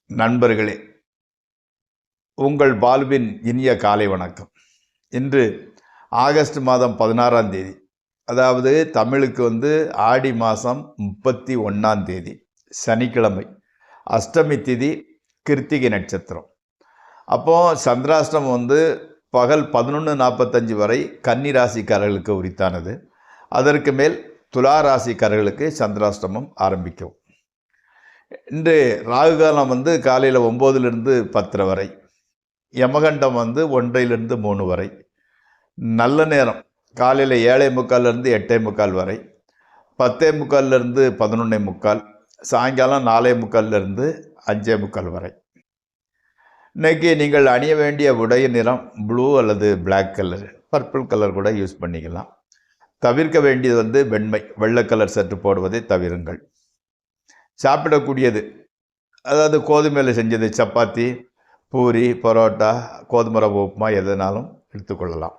நண்பர்களே, உங்கள் வாழ்வின் இனிய காலை வணக்கம். இன்று ஆகஸ்ட் மாதம் 16ஆம் தேதி, அதாவது தமிழுக்கு ஆடி மாதம் 31ஆம் தேதி சனிக்கிழமை, அஷ்டமி திதி, கிருத்திகை நட்சத்திரம். அப்போது சந்திராஷ்டமம் பகல் 11:45 வரை கன்னி ராசிக்காரர்களுக்கு உரித்தானது. அதற்கு மேல் துலா ராசிக்காரர்களுக்கு சந்திராஷ்டமம் ஆரம்பிக்கும். இன்று ராகுகாலம் காலையில் 9லிருந்து 10 வரை, யமகண்டம் 1லிருந்து 3 வரை, நல்ல நேரம் காலையில் 7:45லிருந்து 8:45 வரை, 10:45லிருந்து 11:45, சாயங்காலம் 4:45லிருந்து 5:45 வரை. இன்றைக்கி நீங்கள் அணிய வேண்டிய உடைய நிறம் ப்ளூ அல்லது பிளாக் கலர், பர்பிள் கலர் கூட யூஸ் பண்ணிக்கலாம். தவிர்க்க வேண்டியது வெண்மை, வெள்ளை கலர் சற்று போடுவதை தவிருங்கள். சாப்பிடக்கூடியது, அதாவது கோதுமையில் செஞ்சது, சப்பாத்தி, பூரி, பரோட்டா, கோதுமை ரவை உப்புமா எதுனாலும் எடுத்துக்கொள்ளலாம்.